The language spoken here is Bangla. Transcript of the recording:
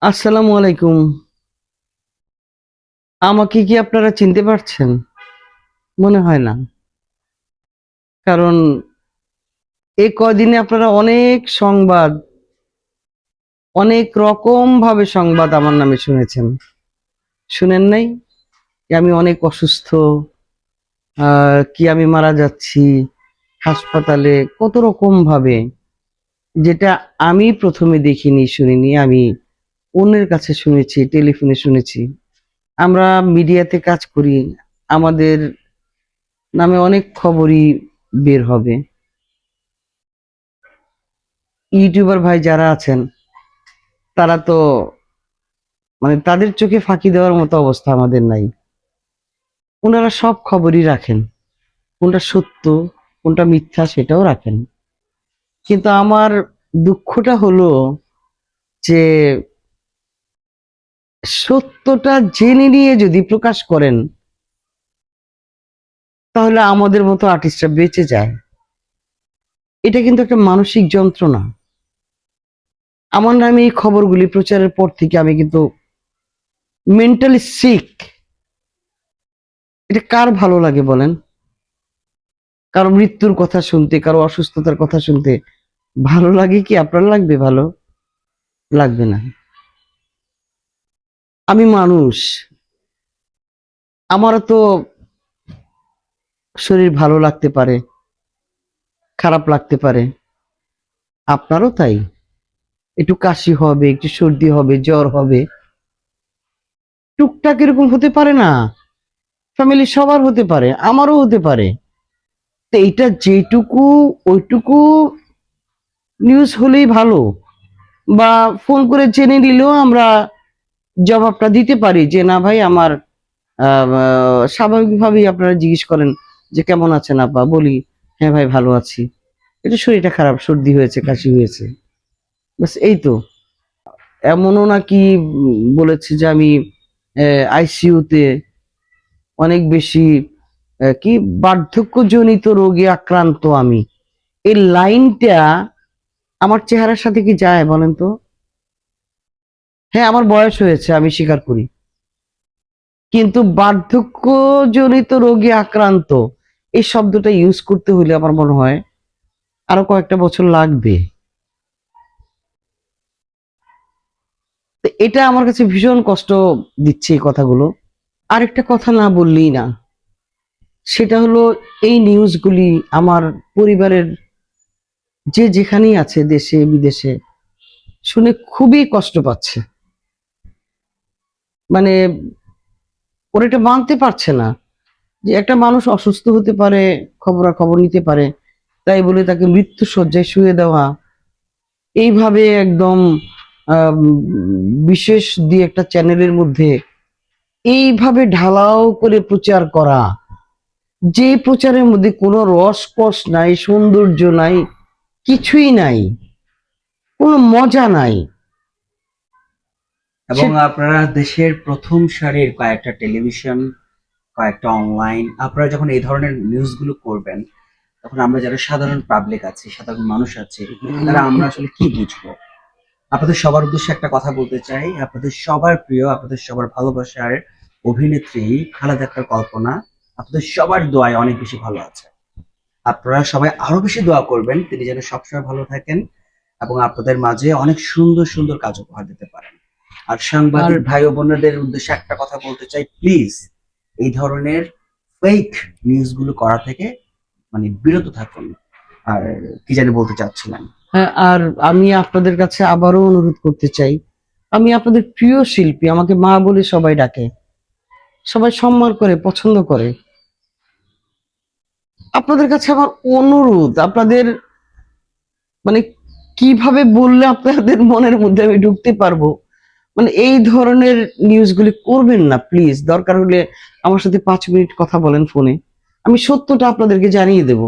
আসসালামু আলাইকুম। আমাকে কি আপনারা চিনতে পারছেন? মনে হয় না। কারণ এই কয়দিনে আপনারা অনেক সংবাদ, অনেক রকমভাবে সংবাদ আমার নামে শুনেছেন। শুনেন নাই? যে আমি অনেক অসুস্থ, কি আমি মারা যাচ্ছি হাসপাতালে কত রকমভাবে। যেটা আমি ১ম এ দেখিনি, শুনিনি। আমি অন্যের কাছে শুনেছি, টেলিফোনে শুনেছি। আমরা মিডিয়াতে কাজ করি। আমাদের নামে অনেক খবরই বের হবে। ইউটিউবার ভাই যারা আছেন তারা তো মানে তাদের চোখে ফাঁকি দেওয়ার মতো অবস্থা আমাদের নাই। ওনারা সব খবরই রাখেন, কোনটা সত্য কোনটা মিথ্যা সেটাও রাখেন। কিন্তু আমার দুঃখটা হলো যে সত্যটা জেনে নিয়ে যদি প্রকাশ করেন তাহলে আমাদের মতো আর্টিস্টরা বেঁচে যায়। এটা কিন্তু একটা মানসিক যন্ত্রণা। আমার নামে এই খবরগুলি প্রচারের পর থেকে আমি কিন্তু মেন্টালি সিক। এটা কার ভালো লাগে বলেন? কারো মৃত্যুর কথা শুনতে, কারো অসুস্থতার কথা শুনতে ভালো লাগে কি? আপনার লাগবে? ভালো লাগবে না। আমি মানুষ, আমারও তো শরীর ভালো লাগতে পারে, খারাপ লাগতে পারে, আপনারও তাই। একটু কাশি হবে, একটু সর্দি হবে, জ্বর হবে, টুকটাক এরকম হতে পারে না? ফ্যামিলি সবার হতে পারে, আমারও হতে পারে। তো এইটা যেটুকু ওইটুকু নিউজ হলেই ভালো, বা ফোন করে জেনে নিলেও আমরা জবাবটা দিতে পারি যে না ভাই আমার স্বাভাবিকভাবেই আপনারা জিজ্ঞেস করেন যে কেমন আছেন আপা, বলি হ্যাঁ ভাই ভালো আছি, একটু শরীরটা খারাপ, সর্দি হয়েছে, কাশি হয়েছে, বাস এই তো। এমনও নাকি বলেছে যে আমি আইসিইউতে অনেক বেশি কি বার্ধক্যজনিত রোগে আক্রান্ত আমি। এই লাইনটা আমার চেহারার সাথে কি যায় বলেন তো? হ্যাঁ, আমার বয়স হয়েছে, আমি স্বীকার করি, কিন্তু বার্ধক্যজনিত রোগে আক্রান্ত এই শব্দটা ইউজ করতে হলে আমার মনে হয় আরো কয়েকটা বছর লাগবে। তো এটা আমার কাছে ভীষণ কষ্ট দিচ্ছে এই কথাগুলো। আরেকটা কথা না বললেই না, সেটা হলো এই নিউজগুলি আমার পরিবারের যে যেখানেই আছে, দেশে বিদেশে, শুনে খুবই কষ্ট পাচ্ছে। মানে ওরা এটা মানতে পারছে না যে একটা মানুষ অসুস্থ হতে পারে, খবরাখবর নিতে পারে, তাই বলে তাকে মৃত্যু শয্যায় শুয়ে দেওয়া, এইভাবে একদম আহ, বিশেষ দিয়ে একটা চ্যানেলের মধ্যে এইভাবে ঢালাও করে প্রচার করা, যে প্রচারের মধ্যে কোনো রসকস নাই, সৌন্দর্য নাই, কিছুই নাই, কোনো মজা নাই। এবং আপনারা দেশের প্রথম সারির কয়েকটা টেলিভিশন, কয়েকটা অনলাইন, আপনারা যখন এই ধরনের নিউজগুলো করবেন, তখন আমরা যারা সাধারণ পাবলিক আছি, সাধারণ মানুষ আছি, তারা আমরা আসলে কি বুঝবো? আপনাদের সবার উদ্দেশ্যে একটা কথা বলতে চাই। আপনাদের সবার প্রিয়, আপনাদের সবার ভালোবাসার অভিনেত্রী খালেদা আক্তার কল্পনা আপনাদের সবার দোয়ায় অনেক বেশি ভালো আছে। আপনারা সবাই আরো বেশি দোয়া করবেন তিনি যেন সবসময় ভালো থাকেন এবং আপনাদের মাঝে অনেক সুন্দর সুন্দর কাজ উপহার দিতে পারেন। আর আর সাংবাদিক ভাই ও বোনদের উদ্দেশ্যে একটা কথা বলতে চাই, প্লিজ এই ধরনের ফেক নিউজ গুলো করা থেকে বিরত থাকুন। আর কি জানি বলতে চাচ্ছিলেন? হ্যাঁ, আর আমি আপনাদের কাছে আবারও অনুরোধ করতে চাই, আমি আপনাদের প্রিয় শিল্পী, আমাকে মা বলে সবাই ডাকে, সবাই সম্মান করে, পছন্দ করে। আপনাদের কাছে আমার অনুরোধ, আপনাদের মানে কিভাবে বললে আপনাদের মনের মধ্যে আমি ঢুকতে পারবো, মানে এই ধরনের নিউজগুলি করবেন না প্লিজ। দরকার হলে আমার সাথে 5 মিনিট কথা বলেন ফোনে, আমি সত্যটা আপনাদেরকে জানিয়ে দেব।